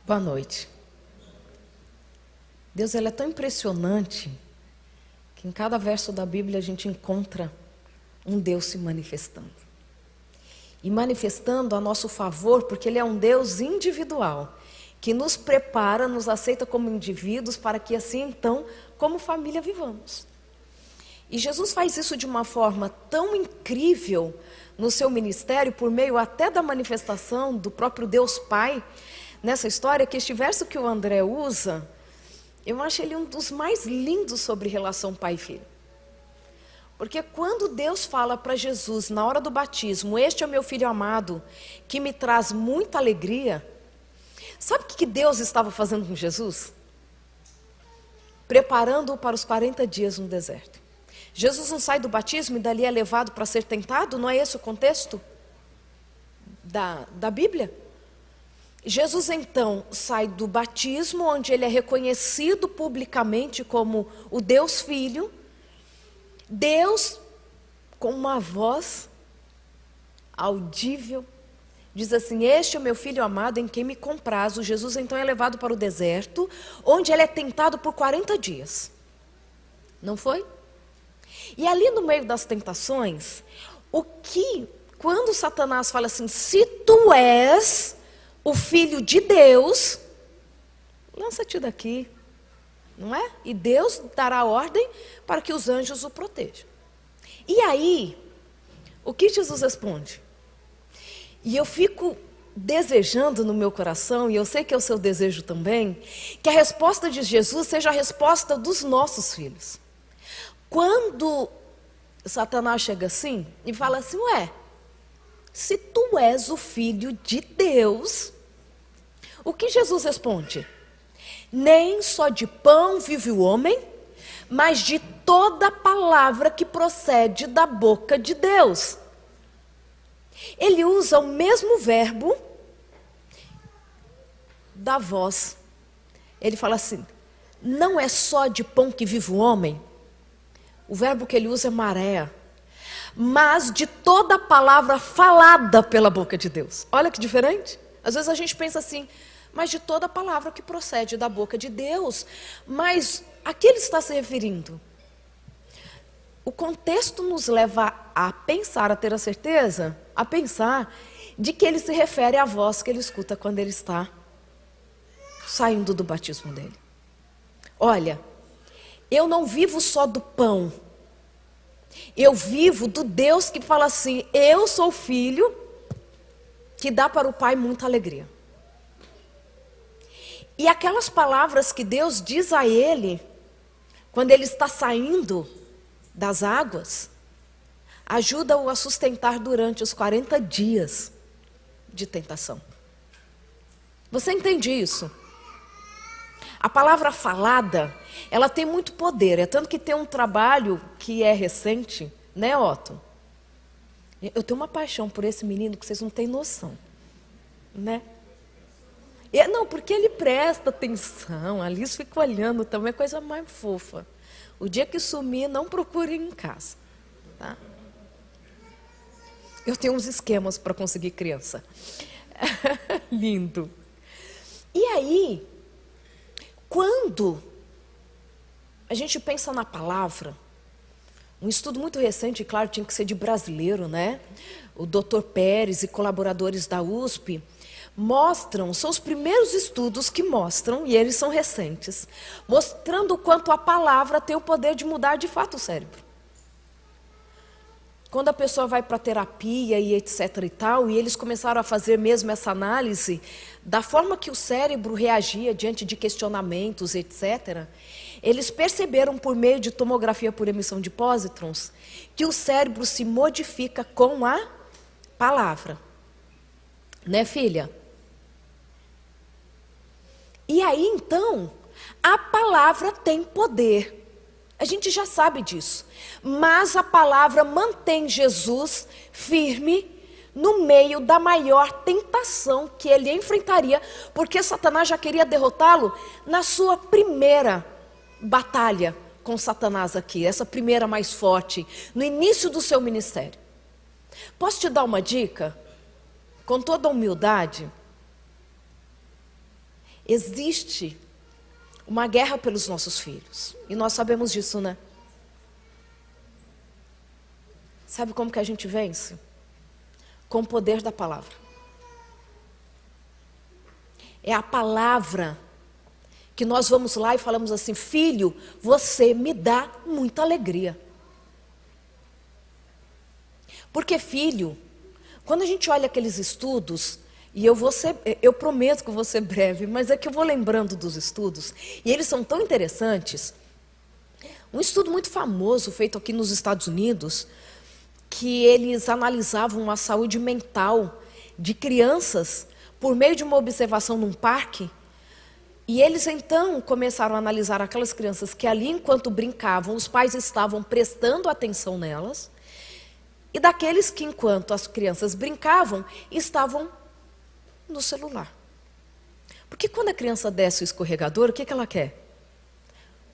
Boa noite. Deus, ele é tão impressionante que em cada verso da Bíblia a gente encontra um Deus se manifestando. E manifestando a nosso favor, porque ele é um Deus individual, que nos prepara, nos aceita como indivíduos, para que assim então, como família, vivamos. E Jesus faz isso de uma forma tão incrível no seu ministério, por meio até da manifestação do próprio Deus Pai, nessa história, que este verso que o André usa, eu acho ele um dos mais lindos sobre relação pai e filho. Porque quando Deus fala para Jesus, na hora do batismo, este é o meu filho amado, que me traz muita alegria, sabe o que Deus estava fazendo com Jesus? Preparando-o para os 40 dias no deserto. Jesus não sai do batismo e dali é levado para ser tentado? Não é esse o contexto da Bíblia? Jesus então sai do batismo, onde ele é reconhecido publicamente como o Deus Filho. Deus, com uma voz audível, diz assim: este é o meu filho amado em quem me comprazo. Jesus então é levado para o deserto, onde ele é tentado por 40 dias. Não foi? E ali no meio das tentações, quando Satanás fala assim: se tu és o Filho de Deus, lança-te daqui, não é? E Deus dará ordem para que os anjos o protejam. E aí, o que Jesus responde? E eu fico desejando no meu coração, e eu sei que é o seu desejo também, que a resposta de Jesus seja a resposta dos nossos filhos. Quando Satanás chega assim e fala assim: ué, se tu és o Filho de Deus, o que Jesus responde? Nem só de pão vive o homem, mas de toda palavra que procede da boca de Deus. Ele usa o mesmo verbo da voz. Ele fala assim: não é só de pão que vive o homem. O verbo que ele usa é maré, mas de toda palavra falada pela boca de Deus. Olha que diferente. Às vezes a gente pensa assim: mas de toda palavra que procede da boca de Deus. Mas a que ele está se referindo? O contexto nos leva a pensar, a ter a certeza, a pensar de que ele se refere à voz que ele escuta quando ele está saindo do batismo dele. Olha, eu não vivo só do pão, eu vivo do Deus que fala assim: eu sou filho que dá para o Pai muita alegria. E aquelas palavras que Deus diz a ele, quando ele está saindo das águas, ajuda-o a sustentar durante os 40 dias de tentação. Você entende isso? A palavra falada, ela tem muito poder. É tanto que tem um trabalho que é recente, né, Otto? Eu tenho uma paixão por esse menino que vocês não têm noção, né? Não, porque ele presta atenção, a Alice fica olhando também, é coisa mais fofa. O dia que sumir, não procurem em casa, tá? Eu tenho uns esquemas para conseguir criança. Lindo. E aí, quando a gente pensa na palavra, um estudo muito recente, claro, tinha que ser de brasileiro, né? O Dr. Pérez e colaboradores da USP são os primeiros estudos que mostram, e eles são recentes, mostrando o quanto a palavra tem o poder de mudar de fato o cérebro. Quando a pessoa vai para terapia e etc e tal, e eles começaram a fazer mesmo essa análise da forma que o cérebro reagia diante de questionamentos, etc., eles perceberam por meio de tomografia por emissão de pósitrons que o cérebro se modifica com a palavra. Né, filha? E aí, então, a palavra tem poder. A gente já sabe disso. Mas a palavra mantém Jesus firme no meio da maior tentação que ele enfrentaria, porque Satanás já queria derrotá-lo na sua primeira batalha com Satanás aqui, essa primeira mais forte, no início do seu ministério. Posso te dar uma dica? Com toda a humildade, Existe uma guerra pelos nossos filhos. E nós sabemos disso, né? Sabe como que a gente vence? Com o poder da palavra. É a palavra que nós vamos lá e falamos assim: filho, você me dá muita alegria. Porque filho, quando a gente olha aqueles estudos, e eu prometo que eu vou ser breve, mas é que eu vou lembrando dos estudos, e eles são tão interessantes. Um estudo muito famoso, feito aqui nos Estados Unidos, que eles analisavam a saúde mental de crianças por meio de uma observação num parque, e eles então começaram a analisar aquelas crianças que ali, enquanto brincavam, os pais estavam prestando atenção nelas, e daqueles que, enquanto as crianças brincavam, estavam no celular. Porque quando a criança desce o escorregador, o que ela quer?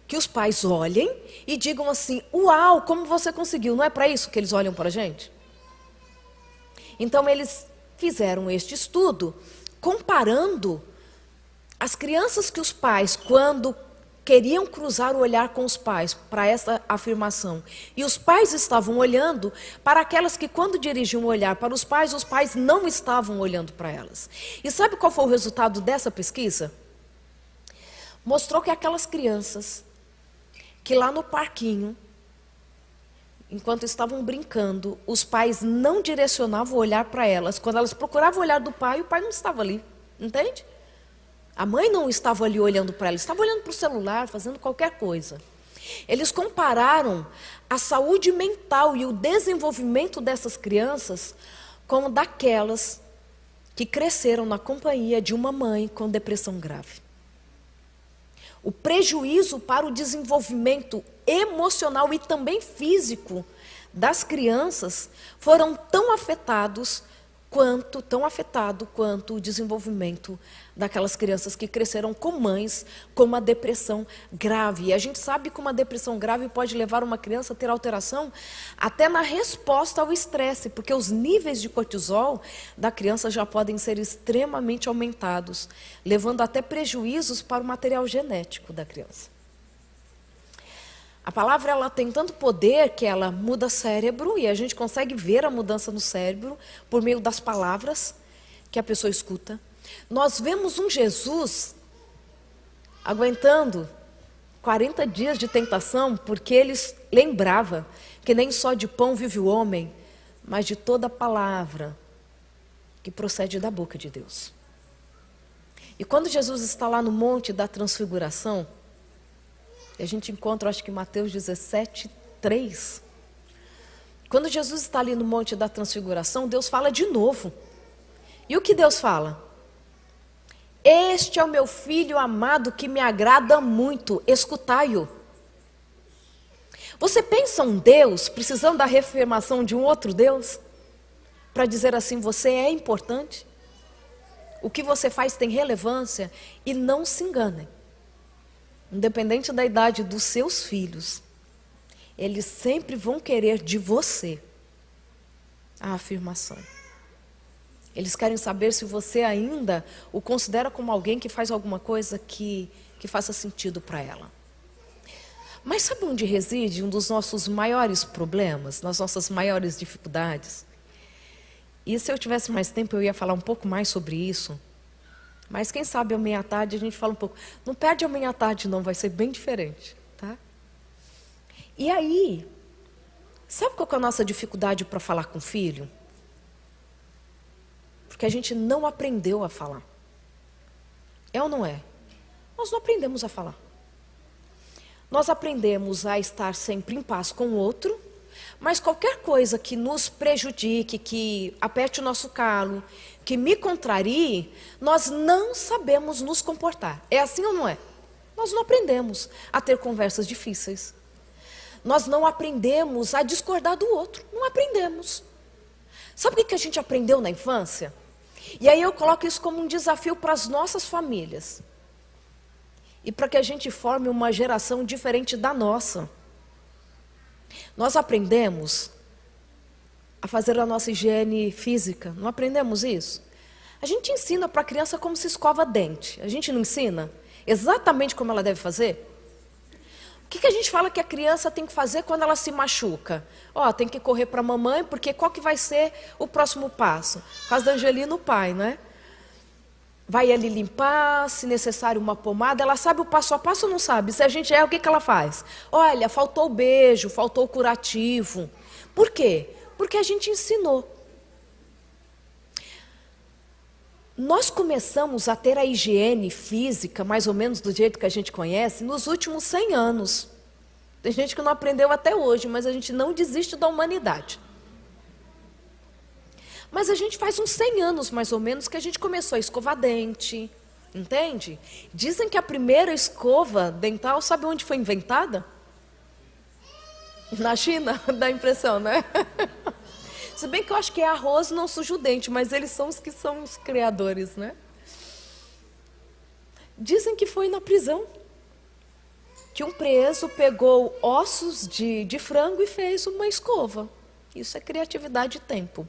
Que os pais olhem e digam assim: uau, como você conseguiu? Não é para isso que eles olham para a gente? Então eles fizeram este estudo comparando as crianças que os pais, quando queriam cruzar o olhar com os pais para essa afirmação, e os pais estavam olhando para aquelas que, quando dirigiam o olhar para os pais não estavam olhando para elas. E sabe qual foi o resultado dessa pesquisa? Mostrou que aquelas crianças que lá no parquinho, enquanto estavam brincando, os pais não direcionavam o olhar para elas. Quando elas procuravam o olhar do pai, o pai não estava ali, entende? A mãe não estava ali olhando para ela, estava olhando para o celular, fazendo qualquer coisa. Eles compararam a saúde mental e o desenvolvimento dessas crianças com daquelas que cresceram na companhia de uma mãe com depressão grave. O prejuízo para o desenvolvimento emocional e também físico das crianças foram tão afetado quanto o desenvolvimento daquelas crianças que cresceram com mães com uma depressão grave. E a gente sabe que uma depressão grave pode levar uma criança a ter alteração até na resposta ao estresse, porque os níveis de cortisol da criança já podem ser extremamente aumentados, levando até prejuízos para o material genético da criança. A palavra, ela tem tanto poder que ela muda cérebro, e a gente consegue ver a mudança no cérebro por meio das palavras que a pessoa escuta. Nós vemos um Jesus aguentando 40 dias de tentação, porque ele lembrava que nem só de pão vive o homem, mas de toda palavra que procede da boca de Deus. E quando Jesus está lá no Monte da Transfiguração, a gente encontra, acho que Mateus 17, 3. Quando Jesus está ali no Monte da Transfiguração, Deus fala de novo. E o que Deus fala? Este é o meu filho amado que me agrada muito, escutai-o. Você pensa um Deus precisando da reafirmação de um outro Deus? Para dizer assim, você é importante? O que você faz tem relevância? E não se enganem. Independente da idade dos seus filhos, eles sempre vão querer de você a afirmação. Eles querem saber se você ainda o considera como alguém que faz alguma coisa que faça sentido para ela. Mas sabe onde reside um dos nossos maiores problemas, nas nossas maiores dificuldades? E se eu tivesse mais tempo, eu ia falar um pouco mais sobre isso. Mas quem sabe, à meia-tarde, a gente fala um pouco. Não perde a meia-tarde, não, vai ser bem diferente, tá? E aí, sabe qual que é a nossa dificuldade para falar com o filho? Porque a gente não aprendeu a falar. É ou não é? Nós não aprendemos a falar. Nós aprendemos a estar sempre em paz com o outro, mas qualquer coisa que nos prejudique, que aperte o nosso calo, que me contrarie, nós não sabemos nos comportar. É assim ou não é? Nós não aprendemos a ter conversas difíceis. Nós não aprendemos a discordar do outro. Não aprendemos. Sabe o que a gente aprendeu na infância? E aí eu coloco isso como um desafio para as nossas famílias. E para que a gente forme uma geração diferente da nossa. Nós aprendemos a fazer a nossa higiene física. Não aprendemos isso? A gente ensina para a criança como se escova dente. A gente não ensina exatamente como ela deve fazer? O que a gente fala que a criança tem que fazer quando ela se machuca? Tem que correr para a mamãe, porque qual que vai ser o próximo passo? No caso da Angelina, o pai, né? Vai ali limpar, se necessário uma pomada. Ela sabe o passo a passo ou não sabe? Se a gente o que ela faz? Olha, faltou o beijo, faltou o curativo. Por quê? Porque a gente ensinou. Nós começamos a ter a higiene física, mais ou menos do jeito que a gente conhece, nos últimos 100 anos. Tem gente que não aprendeu até hoje, mas a gente não desiste da humanidade. Mas a gente faz uns 100 anos, mais ou menos, que a gente começou a escovar dente, entende? Dizem que a primeira escova dental, sabe onde foi inventada? Na China, dá impressão, né? Se bem que eu acho que é arroz não suja o dente, mas eles são os que são os criadores, né? Dizem que foi na prisão, que um preso pegou ossos de frango e fez uma escova. Isso é criatividade e tempo.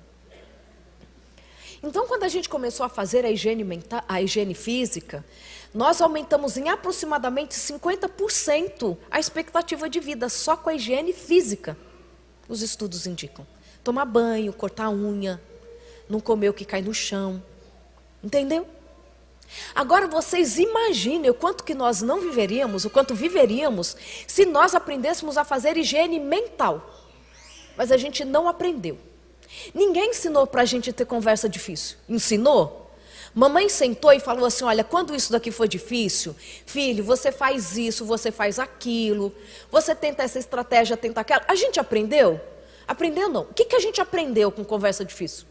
Então, quando a gente começou a fazer a higiene física, nós aumentamos em aproximadamente 50% a expectativa de vida, só com a higiene física. Os estudos indicam. Tomar banho, cortar a unha, não comer o que cai no chão. Entendeu? Agora vocês imaginem o quanto que nós não viveríamos, o quanto viveríamos, se nós aprendêssemos a fazer higiene mental. Mas a gente não aprendeu. Ninguém ensinou para a gente ter conversa difícil. Ensinou? Mamãe sentou e falou assim, olha, quando isso daqui for difícil, filho, você faz isso, você faz aquilo, você tenta essa estratégia, tenta aquela. A gente aprendeu? Aprendeu não. O que a gente aprendeu com conversa difícil?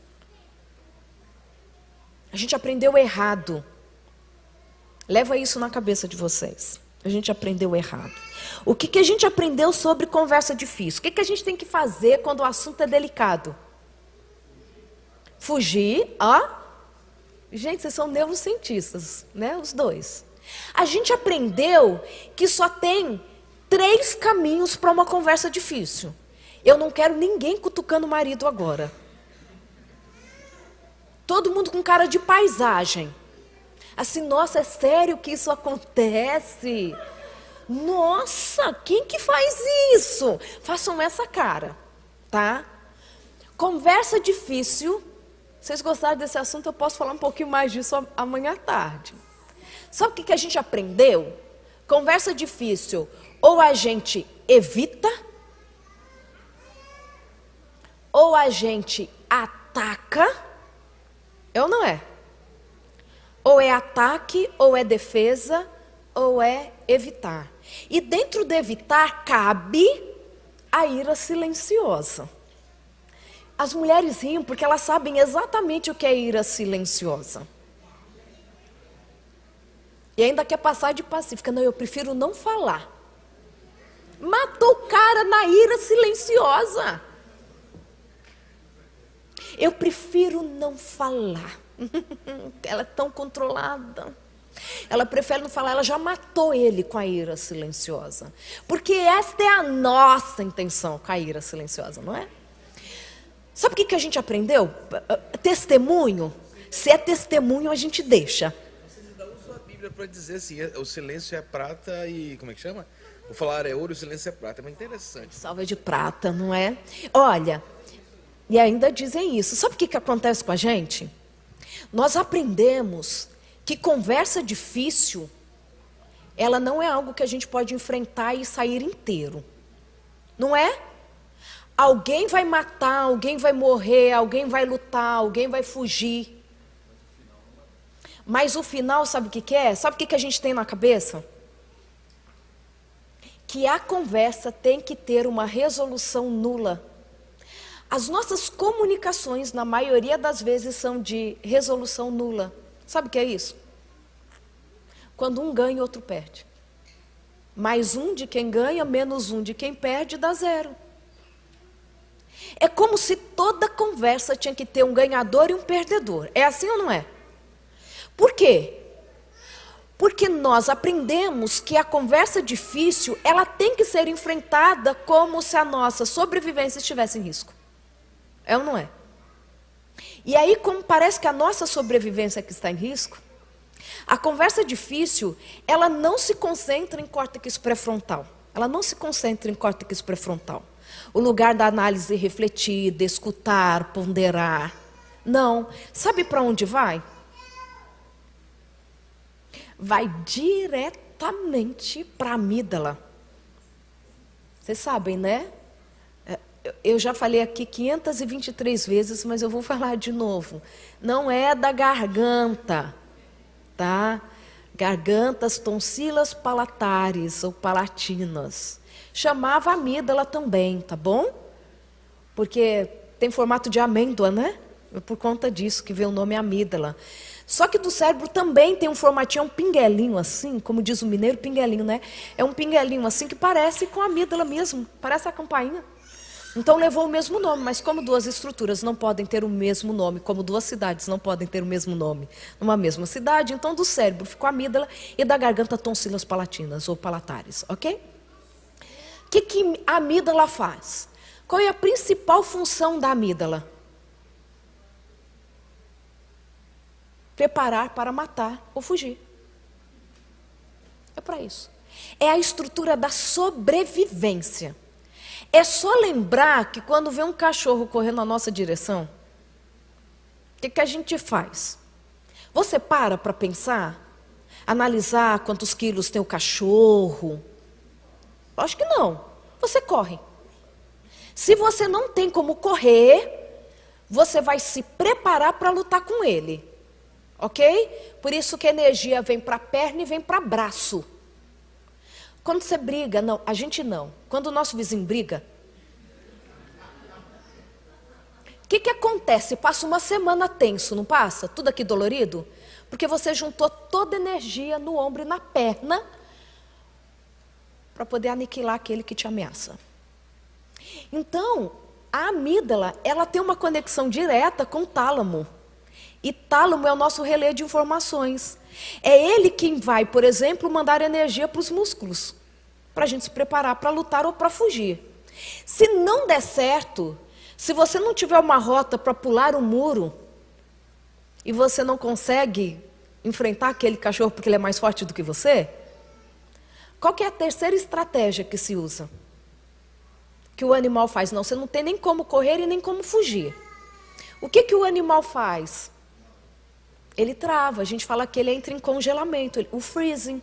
A gente aprendeu errado. Leva isso na cabeça de vocês. A gente aprendeu errado. O que a gente aprendeu sobre conversa difícil? O que a gente tem que fazer quando o assunto é delicado? Fugir, Gente, vocês são neurocientistas, né? Os dois. A gente aprendeu que só tem 3 caminhos para uma conversa difícil. Eu não quero ninguém cutucando o marido agora. Todo mundo com cara de paisagem. Assim, nossa, é sério que isso acontece? Nossa, quem que faz isso? Façam essa cara, tá? Conversa difícil. Vocês gostaram desse assunto? Eu posso falar um pouquinho mais disso amanhã à tarde. Sabe o que a gente aprendeu? Conversa difícil, ou a gente evita, ou a gente ataca, ou não é? Ou é ataque, ou é defesa, ou é evitar. E dentro de evitar cabe a ira silenciosa. As mulheres riem porque elas sabem exatamente o que é ira silenciosa. E ainda quer passar de pacífica. Não, eu prefiro não falar. Matou o cara na ira silenciosa. Eu prefiro não falar. Ela é tão controlada. Ela prefere não falar, ela já matou ele com a ira silenciosa. Porque esta é a nossa intenção com a ira silenciosa, não é? Sabe o que a gente aprendeu? Testemunho. Se é testemunho, a gente deixa. Você ainda usa a Bíblia para dizer assim, o silêncio é prata e... Como é que chama? O falar é ouro e o silêncio é prata. É muito interessante. Salva de prata, não é? Olha, e ainda dizem isso. Sabe o que acontece com a gente? Nós aprendemos que conversa difícil, ela não é algo que a gente pode enfrentar e sair inteiro. Não é? Alguém vai matar, alguém vai morrer, alguém vai lutar, alguém vai fugir. Mas o final, sabe o que é? Sabe o que a gente tem na cabeça? Que a conversa tem que ter uma resolução nula. As nossas comunicações, na maioria das vezes, são de resolução nula. Sabe o que é isso? Quando um ganha, o outro perde. Mais um de quem ganha, menos um de quem perde, dá 0. É como se toda conversa tinha que ter um ganhador e um perdedor. É assim ou não é? Por quê? Porque nós aprendemos que a conversa difícil, ela tem que ser enfrentada como se a nossa sobrevivência estivesse em risco. É ou não é? E aí, como parece que a nossa sobrevivência é que está em risco, a conversa difícil, ela não se concentra em córtex pré-frontal. Ela não se concentra em córtex pré-frontal. O lugar da análise refletida, escutar, ponderar. Não. Sabe para onde vai? Vai diretamente para a amígdala. Vocês sabem, né? Eu já falei aqui 523 vezes, mas eu vou falar de novo. Não é da garganta, tá? Gargantas, tonsilas palatares ou palatinas. Chamava amígdala também, tá bom? Porque tem formato de amêndoa, né? É por conta disso que veio o nome amígdala. Só que do cérebro também tem um formatinho, um pinguelinho assim, como diz o mineiro, pinguelinho, né? É um pinguelinho assim que parece com a amígdala mesmo, parece a campainha. Então levou o mesmo nome, mas como duas estruturas não podem ter o mesmo nome, como duas cidades não podem ter o mesmo nome numa mesma cidade, então do cérebro ficou a amígdala e da garganta tonsilas palatinas ou palatares, ok? O que a amígdala faz? Qual é a principal função da amígdala? Preparar para matar ou fugir. É para isso. É a estrutura da sobrevivência. É só lembrar que quando vê um cachorro correndo na nossa direção, o que a gente faz? Você para pensar, analisar quantos quilos tem o cachorro? Lógico que não. Você corre. Se você não tem como correr, você vai se preparar para lutar com ele. Ok? Por isso que a energia vem para a perna e vem para o braço. Quando você briga, não, a gente não. Quando o nosso vizinho briga, o que acontece? Passa uma semana tenso, não passa? Tudo aqui dolorido? Porque você juntou toda a energia no ombro e na perna para poder aniquilar aquele que te ameaça. Então, a amígdala, ela tem uma conexão direta com o tálamo. E tálamo é o nosso relé de informações. É ele quem vai, por exemplo, mandar energia para os músculos, para a gente se preparar para lutar ou para fugir. Se não der certo, se você não tiver uma rota para pular um muro, e você não consegue enfrentar aquele cachorro porque ele é mais forte do que você, qual que é a terceira estratégia que se usa? Que o animal faz? Não, você não tem nem como correr e nem como fugir. O que o animal faz? Ele trava, a gente fala que ele entra em congelamento, o freezing,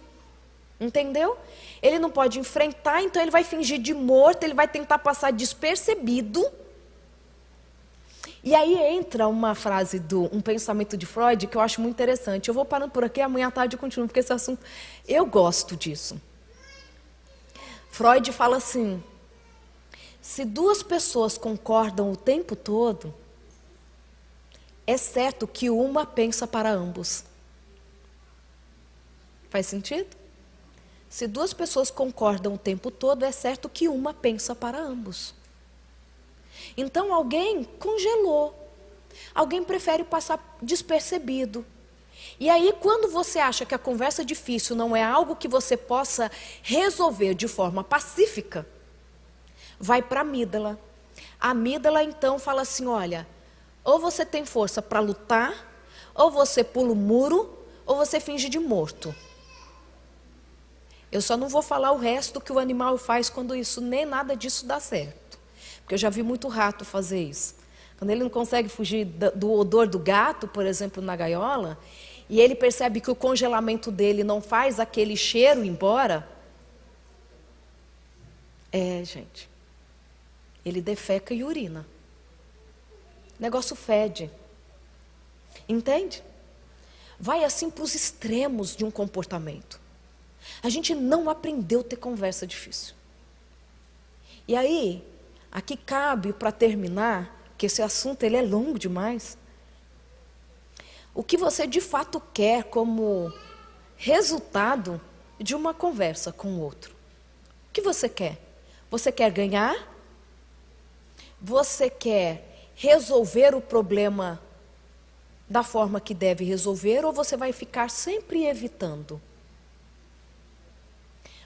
entendeu? Ele não pode enfrentar, então ele vai fingir de morto, ele vai tentar passar despercebido. E aí entra uma frase, um pensamento de Freud que eu acho muito interessante. Eu vou parando por aqui, amanhã à tarde eu continuo, porque esse assunto, eu gosto disso. Freud fala assim, se duas pessoas concordam o tempo todo, é certo que uma pensa para ambos. Faz sentido? Se duas pessoas concordam o tempo todo, é certo que uma pensa para ambos. Então alguém congelou. Alguém prefere passar despercebido. E aí, quando você acha que a conversa difícil não é algo que você possa resolver de forma pacífica, vai para a amígdala. A amígdala, então, fala assim, olha, ou você tem força para lutar, ou você pula o muro, ou você finge de morto. Eu só não vou falar o resto que o animal faz quando isso, nem nada disso dá certo. Porque eu já vi muito rato fazer isso. Quando ele não consegue fugir do odor do gato, por exemplo, na gaiola, e ele percebe que o congelamento dele não faz aquele cheiro embora, gente, ele defeca e urina. O negócio fede. Entende? Vai assim para os extremos de um comportamento. A gente não aprendeu a ter conversa difícil. E aí, aqui cabe, para terminar, que esse assunto ele é longo demais, o que você de fato quer como resultado de uma conversa com o outro. O que você quer? Você quer ganhar? Você quer resolver o problema da forma que deve resolver, ou você vai ficar sempre evitando?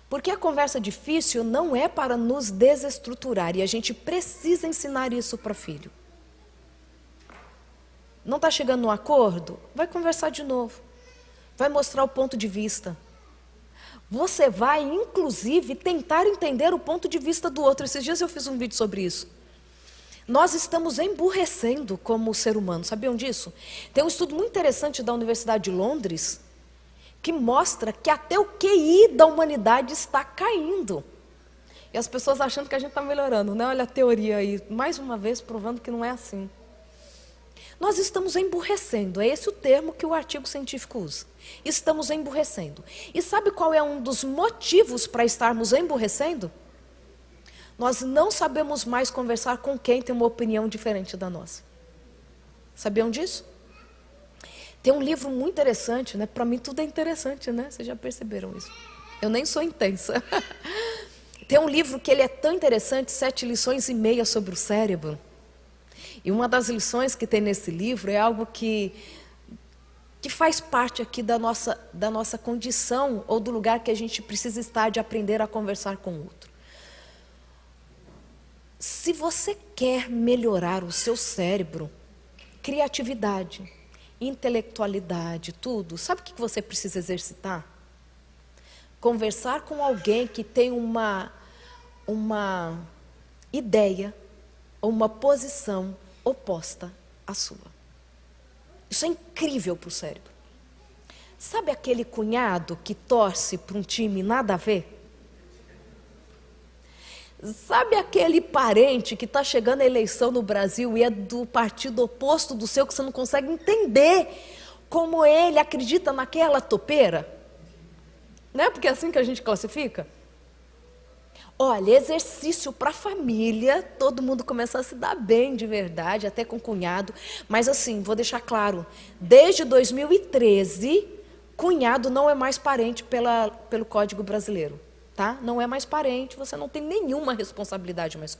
Porque a conversa difícil não é para nos desestruturar, e a gente precisa ensinar isso para filho. Não está chegando no acordo? Vai conversar de novo. Vai mostrar o ponto de vista. Você vai, inclusive, tentar entender o ponto de vista do outro. Esses dias eu fiz um vídeo sobre isso. Nós estamos emburrecendo como ser humano, sabiam disso? Tem um estudo muito interessante da Universidade de Londres que mostra que até o QI da humanidade está caindo. E as pessoas achando que a gente está melhorando, né? Olha a teoria aí, mais uma vez provando que não é assim. Nós estamos emburrecendo, é esse o termo que o artigo científico usa. Estamos emburrecendo. E sabe qual é um dos motivos para estarmos emburrecendo? Nós não sabemos mais conversar com quem tem uma opinião diferente da nossa. Sabiam disso? Tem um livro muito interessante, né? Para mim tudo é interessante, né? Vocês já perceberam isso? Eu nem sou intensa. Tem um livro que ele é tão interessante, 7 lições e meia sobre o cérebro. E uma das lições que tem nesse livro é algo que faz parte aqui da nossa condição ou do lugar que a gente precisa estar de aprender a conversar com o outro. Se você quer melhorar o seu cérebro, criatividade, intelectualidade, tudo, sabe o que você precisa exercitar? Conversar com alguém que tem uma ideia ou uma posição oposta à sua. Isso é incrível para o cérebro. Sabe aquele cunhado que torce para um time nada a ver? Sabe aquele parente que está chegando à eleição no Brasil e é do partido oposto do seu, que você não consegue entender como ele acredita naquela topeira? Não é porque é assim que a gente classifica? Olha, exercício para a família, todo mundo começa a se dar bem de verdade, até com o cunhado. Mas assim, vou deixar claro, desde 2013, cunhado não é mais parente pelo Código Brasileiro. Tá? Não é mais parente, você não tem nenhuma responsabilidade mais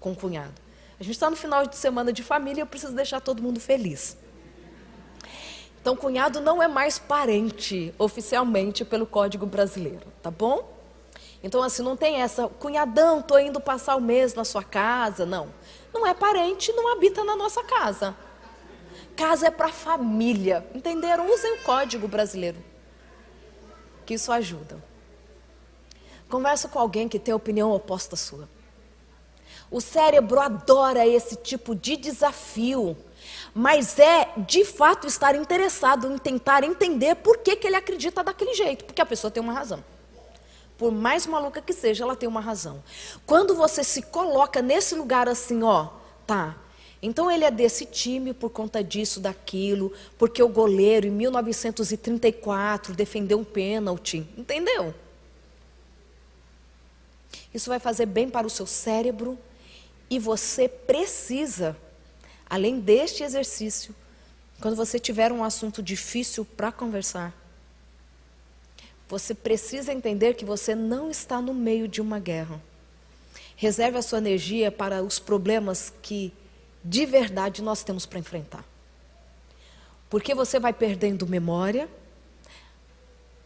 com o cunhado. A gente está no final de semana de família e eu preciso deixar todo mundo feliz. Então, cunhado não é mais parente oficialmente pelo Código Brasileiro, tá bom? Então, assim, não tem essa, cunhadão, estou indo passar o mês na sua casa, não. Não é parente, não habita na nossa casa. Casa é para família, entenderam? Usem o Código Brasileiro, que isso ajuda. Conversa com alguém que tem opinião oposta à sua. O cérebro adora esse tipo de desafio, mas é, de fato, estar interessado em tentar entender por que ele acredita daquele jeito, porque a pessoa tem uma razão. Por mais maluca que seja, ela tem uma razão. Quando você se coloca nesse lugar assim, ó, tá, então ele é desse time por conta disso, daquilo, porque o goleiro em 1934 defendeu um pênalti, entendeu? Isso vai fazer bem para o seu cérebro e você precisa, além deste exercício, quando você tiver um assunto difícil para conversar, você precisa entender que você não está no meio de uma guerra. Reserve a sua energia para os problemas que, de verdade, nós temos para enfrentar. Porque você vai perdendo memória.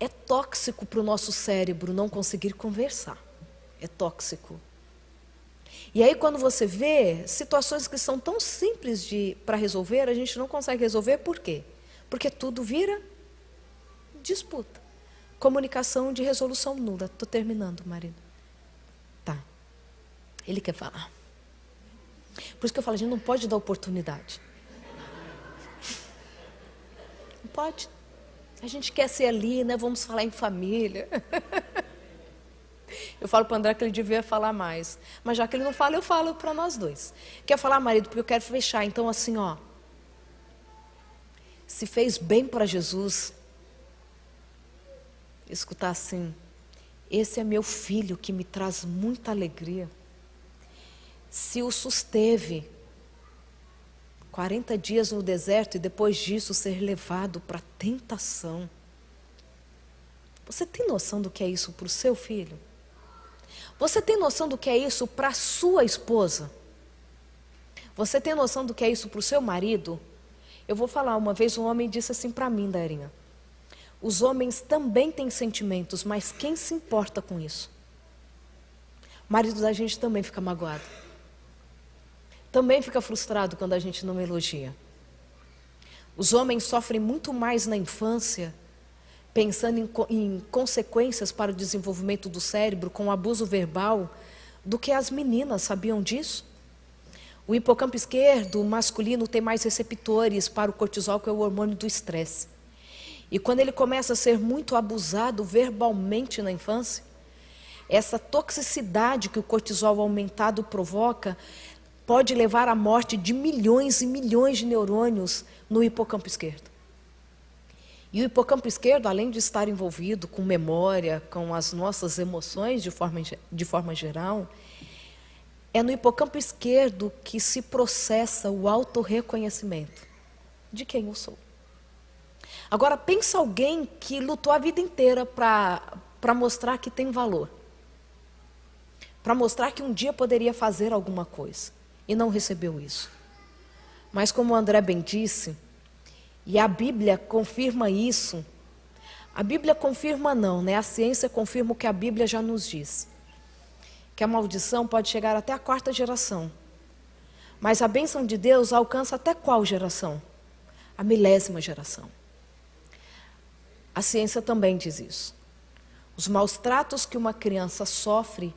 É tóxico para o nosso cérebro não conseguir conversar. É tóxico. E aí, quando você vê situações que são tão simples para resolver, a gente não consegue resolver, por quê? Porque tudo vira disputa. Comunicação de resolução nula. Estou terminando, marido. Tá. Ele quer falar. Por isso que eu falo, a gente não pode dar oportunidade. Não pode. A gente quer ser ali, né? Vamos falar em família. Eu falo para o André que ele devia falar mais. Mas já que ele não fala, eu falo para nós dois. Quer falar, marido, porque eu quero fechar. Então, assim, ó. Se fez bem para Jesus, escutar assim, esse é meu filho que me traz muita alegria. Se o susteve 40 dias no deserto e depois disso ser levado para a tentação. Você tem noção do que é isso para o seu filho? Você tem noção do que é isso para a sua esposa? Você tem noção do que é isso para o seu marido? Eu vou falar, uma vez um homem disse assim para mim, Dairinha, os homens também têm sentimentos, mas quem se importa com isso? O marido da gente também fica magoado. Também fica frustrado quando a gente não elogia. Os homens sofrem muito mais na infância, pensando em consequências para o desenvolvimento do cérebro com abuso verbal, do que as meninas. Sabiam disso? O hipocampo esquerdo masculino tem mais receptores para o cortisol, que é o hormônio do estresse. E quando ele começa a ser muito abusado verbalmente na infância, essa toxicidade que o cortisol aumentado provoca pode levar à morte de milhões e milhões de neurônios no hipocampo esquerdo. E o hipocampo esquerdo, além de estar envolvido com memória, com as nossas emoções de forma geral, é no hipocampo esquerdo que se processa o autorreconhecimento de quem eu sou. Agora, pensa alguém que lutou a vida inteira para mostrar que tem valor, para mostrar que um dia poderia fazer alguma coisa, e não recebeu isso. Mas como o André bem disse, e a Bíblia confirma isso, a Bíblia confirma não, né? A ciência confirma o que a Bíblia já nos diz, que a maldição pode chegar até a 4ª geração, mas a bênção de Deus alcança até qual geração? A 1000ª geração. A ciência também diz isso. Os maus tratos que uma criança sofre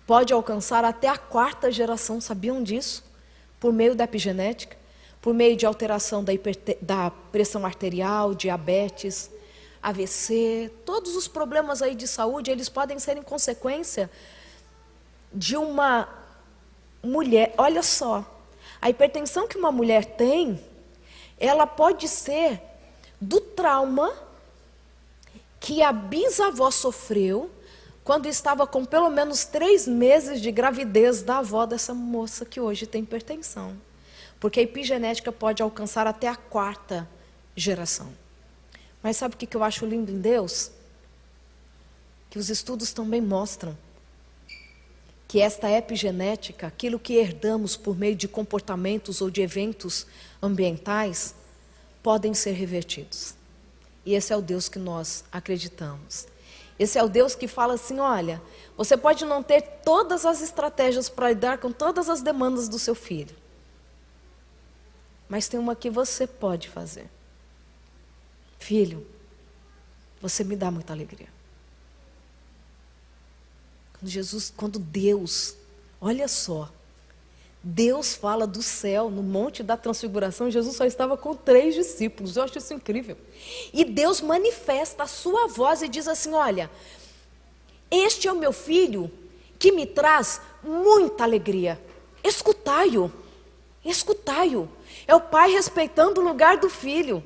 pode alcançar até a 4ª geração, sabiam disso? Por meio da epigenética, por meio de alteração da pressão arterial, diabetes, AVC, todos os problemas aí de saúde, eles podem ser em consequência de uma mulher. Olha só, a hipertensão que uma mulher tem, ela pode ser do trauma que a bisavó sofreu quando estava com pelo menos 3 meses de gravidez da avó dessa moça que hoje tem hipertensão. Porque a epigenética pode alcançar até a 4ª geração. Mas sabe o que eu acho lindo em Deus? Que os estudos também mostram que esta epigenética, aquilo que herdamos por meio de comportamentos ou de eventos ambientais, podem ser revertidos. E esse é o Deus que nós acreditamos. Esse é o Deus que fala assim, olha, você pode não ter todas as estratégias para lidar com todas as demandas do seu filho, mas tem uma que você pode fazer. Filho, você me dá muita alegria. Quando Deus, olha só, Deus fala do céu, no Monte da Transfiguração, Jesus só estava com 3 discípulos, eu acho isso incrível. E Deus manifesta a sua voz e diz assim, olha, este é o meu filho que me traz muita alegria, escutai-o, escutai-o. É o pai respeitando o lugar do filho,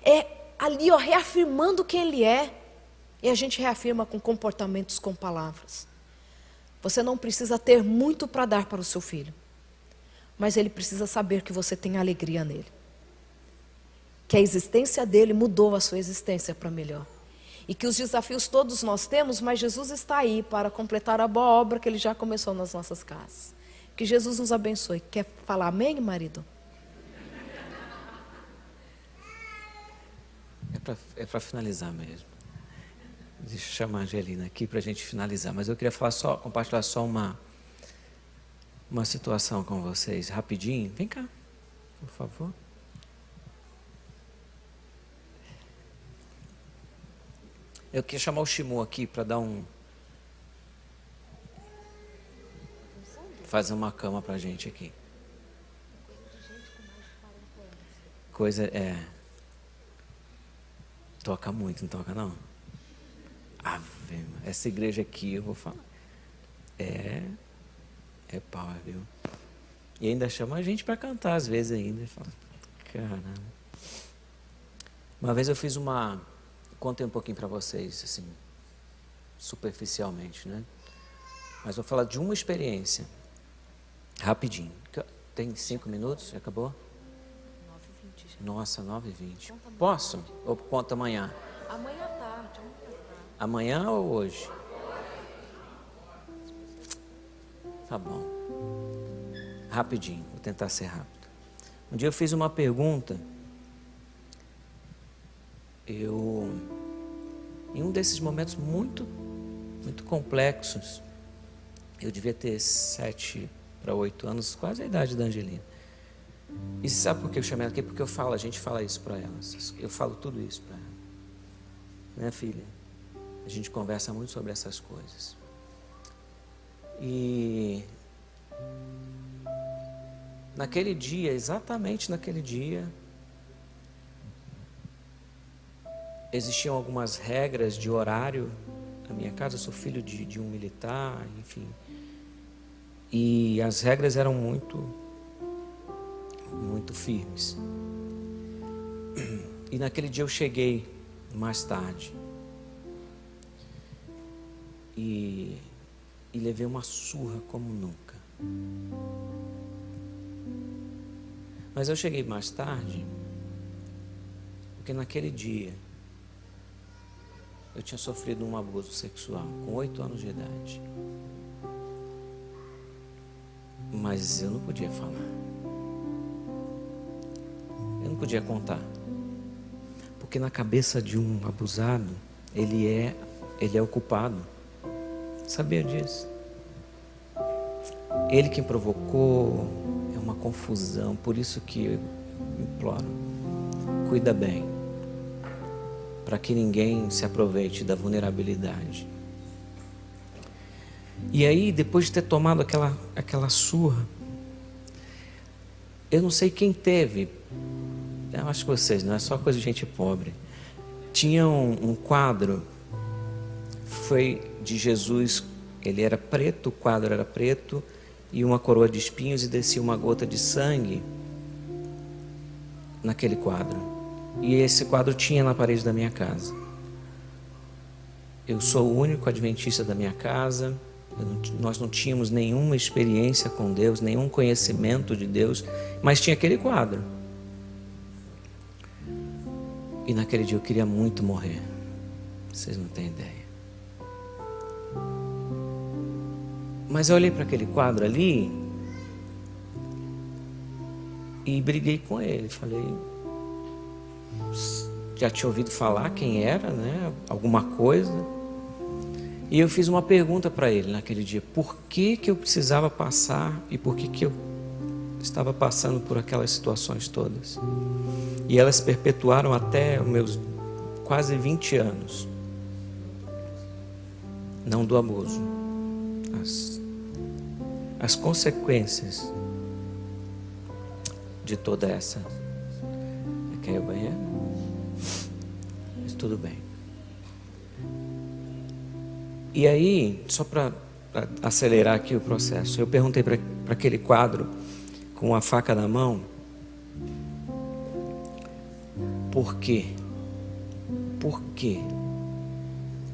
é ali reafirmando quem ele é, e a gente reafirma com comportamentos, com palavras. Você não precisa ter muito para dar para o seu filho, mas ele precisa saber que você tem alegria nele, que a existência dele mudou a sua existência para melhor, e que os desafios todos nós temos, mas Jesus está aí para completar a boa obra que ele já começou nas nossas casas. Que Jesus nos abençoe. Quer falar amém, marido? É para finalizar mesmo. Deixa eu chamar a Angelina aqui para a gente finalizar. Mas eu queria compartilhar só uma situação com vocês, rapidinho. Vem cá, por favor. Eu queria chamar o Shimu aqui para dar fazer uma cama para a gente aqui. Toca muito, não toca não? Ave, essa igreja aqui, eu vou falar, é power, viu? E ainda chama a gente para cantar às vezes ainda. Fala, caramba. Uma vez eu contei um pouquinho para vocês, assim, superficialmente, né? Mas vou falar de uma experiência, rapidinho. Tem 5 minutos? Já acabou? 9h20 já. Nossa, 9h20. Posso? Ou conta amanhã? Amanhã à tarde. Amanhã ou hoje? Tá bom. Rapidinho, vou tentar ser rápido. Um dia eu fiz uma pergunta. Em um desses momentos muito, muito complexos, eu devia ter 7 para 8 anos, quase a idade da Angelina. E sabe por que eu chamei ela aqui? Porque a gente fala isso para ela. Eu falo tudo isso para ela. Né, filha? A gente conversa muito sobre essas coisas. E naquele dia, exatamente naquele dia, existiam algumas regras de horário na minha casa. Eu sou filho de um militar, enfim. E as regras eram muito firmes. E naquele dia eu cheguei mais tarde. E levei uma surra como nunca. Mas eu cheguei mais tarde porque naquele dia eu tinha sofrido um abuso sexual com 8 anos de idade. Mas eu não podia falar. Eu não podia contar. Porque na cabeça de um abusado, ele é o culpado. Sabia disso? Ele quem provocou, é uma confusão. Por isso que eu imploro, cuida bem, para que ninguém se aproveite da vulnerabilidade. E aí, depois de ter tomado aquela surra, eu não sei quem teve, eu acho que vocês, não é só coisa de gente pobre. Tinha um quadro, foi de Jesus, ele era preto, o quadro era preto, e uma coroa de espinhos, e descia uma gota de sangue naquele quadro. E esse quadro tinha na parede da minha casa. Eu sou o único adventista da minha casa. Nós não tínhamos nenhuma experiência com Deus, nenhum conhecimento de Deus, mas tinha aquele quadro. E naquele dia eu queria muito morrer. Vocês não têm ideia. Mas eu olhei para aquele quadro ali e briguei com ele. Falei, já tinha ouvido falar quem era, né? Alguma coisa. E eu fiz uma pergunta para ele naquele dia. Por que eu precisava passar e por que eu estava passando por aquelas situações todas? E elas se perpetuaram até os meus quase 20 anos. Não do abuso. As consequências de toda essa. Quer ir ao banheiro? Mas tudo bem. E aí, só para acelerar aqui o processo, eu perguntei para aquele quadro com a faca na mão, por quê? Por quê?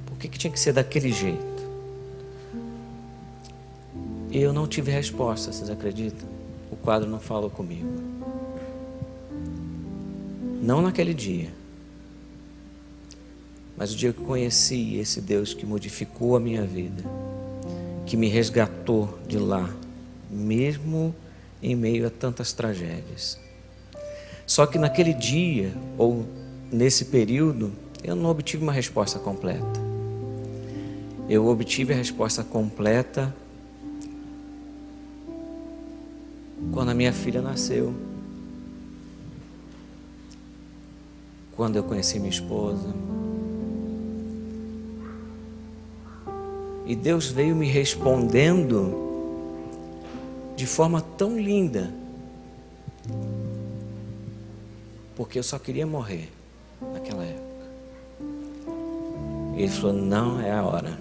Por que tinha que ser daquele jeito? E eu não tive resposta, vocês acreditam? O quadro não falou comigo. Não naquele dia. Mas o dia que eu conheci esse Deus que modificou a minha vida, que me resgatou de lá, mesmo em meio a tantas tragédias. Só que naquele dia, ou nesse período, eu não obtive uma resposta completa. Eu obtive a resposta completa quando a minha filha nasceu. Quando eu conheci minha esposa. E Deus veio me respondendo de forma tão linda, porque eu só queria morrer naquela época. Ele falou, não é a hora.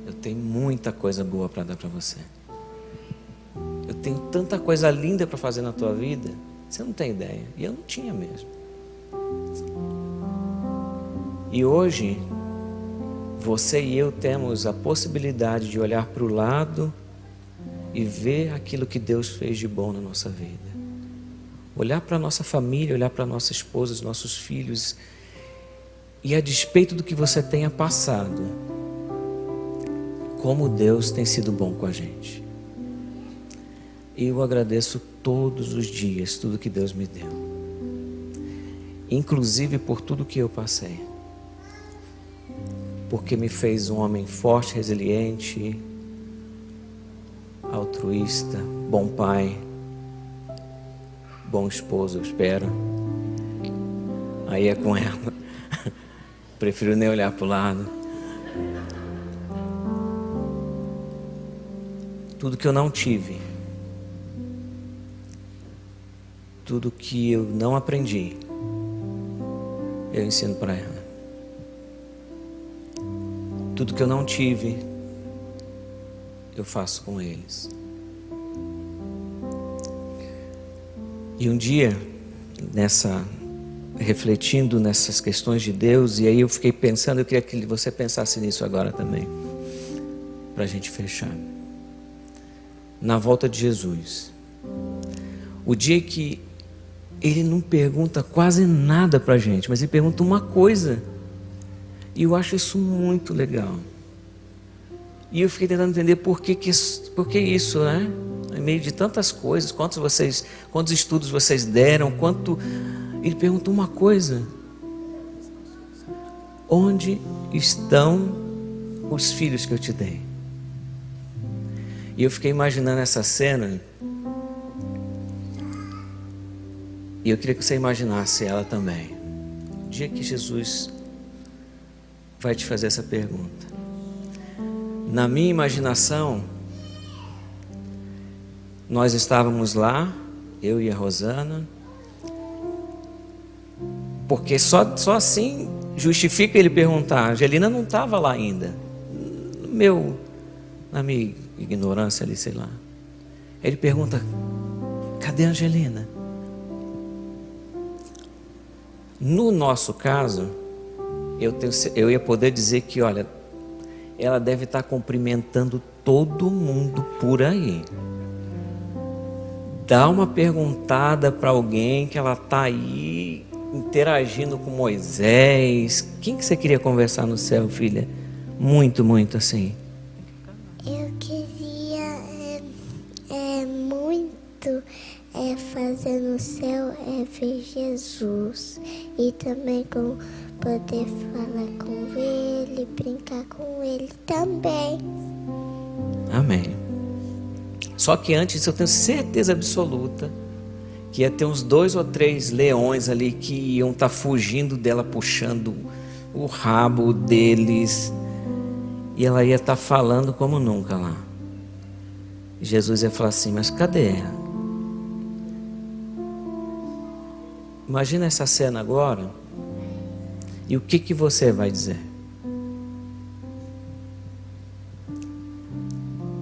Eu tenho muita coisa boa para dar para você. Eu tenho tanta coisa linda para fazer na tua vida, você não tem ideia. E eu não tinha mesmo. E hoje, você e eu temos a possibilidade de olhar para o lado e ver aquilo que Deus fez de bom na nossa vida. Olhar para a nossa família, olhar para a nossa esposa, os nossos filhos. E a despeito do que você tenha passado, como Deus tem sido bom com a gente. Eu agradeço todos os dias tudo que Deus me deu. Inclusive por tudo que eu passei. Porque me fez um homem forte, resiliente, altruísta, bom pai. bom esposo, eu espero. Aí é com ela. Prefiro nem olhar para o lado. Tudo que eu não tive, tudo que eu não aprendi, eu ensino para ela. Tudo que eu não tive, eu faço com eles. E um dia, refletindo nessas questões de Deus, e aí eu fiquei pensando, eu queria que você pensasse nisso agora também, para a gente fechar. Na volta de Jesus, o dia que Ele não pergunta quase nada para a gente, mas Ele pergunta uma coisa, e eu acho isso muito legal. E eu fiquei tentando entender por que isso, né? Em meio de tantas coisas, quantos estudos vocês deram, Ele pergunta uma coisa: onde estão os filhos que eu te dei? E eu fiquei imaginando essa cena, e eu queria que você imaginasse ela também. O dia que Jesus vai te fazer essa pergunta. Na minha imaginação, nós estávamos lá, eu e a Rosana, porque só assim justifica ele perguntar. A Angelina não estava lá ainda, na minha ignorância ali, sei lá. Ele pergunta: cadê a Angelina? No nosso caso, eu ia poder dizer que, olha, ela deve estar cumprimentando todo mundo por aí. Dá uma perguntada para alguém que ela está aí interagindo com Moisés. Quem que você queria conversar no céu, filha? Muito, muito assim. Eu queria muito fazer no céu ver Jesus e também poder falar com Ele, brincar com Ele também. Amém. Só que antes eu tenho certeza absoluta que ia ter uns 2 ou 3 leões ali que iam estar fugindo dela, puxando o rabo deles, e ela ia estar falando como nunca lá. E Jesus ia falar assim: mas cadê ela? Imagina essa cena agora, e o que você vai dizer?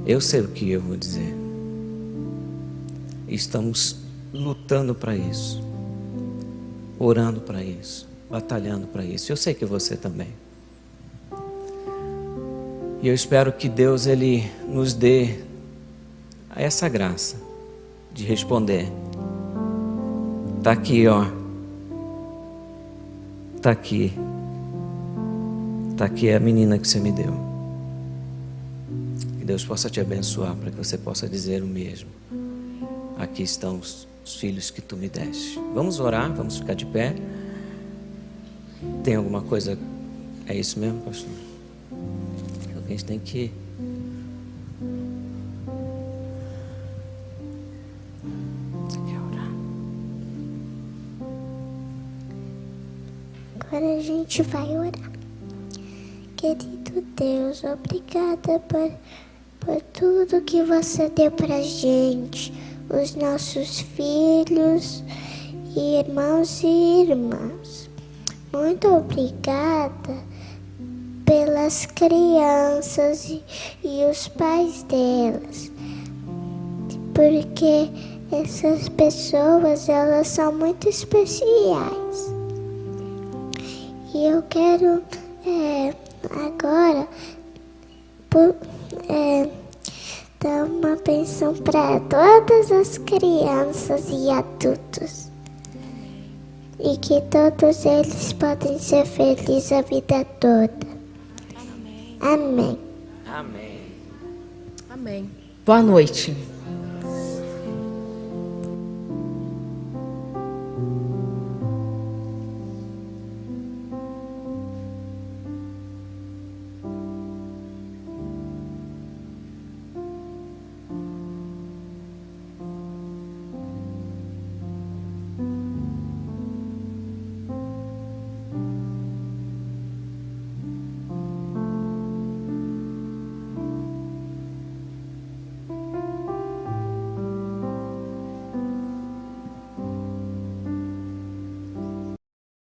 Eu sei o que eu vou dizer. Estamos lutando para isso, orando para isso, batalhando para isso. Eu sei que você também. E eu espero que Deus, Ele nos dê essa graça de responder. Está aqui, ó. Está aqui. Está aqui a menina que você me deu. Que Deus possa te abençoar para que você possa dizer o mesmo. Aqui estão os filhos que tu me deste. Vamos orar, vamos ficar de pé. Tem alguma coisa? É isso mesmo, pastor? A gente tem que... Você quer orar? Agora a gente vai orar. Querido Deus, obrigada por tudo que você deu pra gente, os nossos filhos, irmãos e irmãs. Muito obrigada pelas crianças e os pais delas, porque essas pessoas, elas são muito especiais. E eu quero agora dar uma bênção para todas as crianças e adultos. E que todos eles podem ser felizes a vida toda. Amém. Amém. Amém. Boa noite.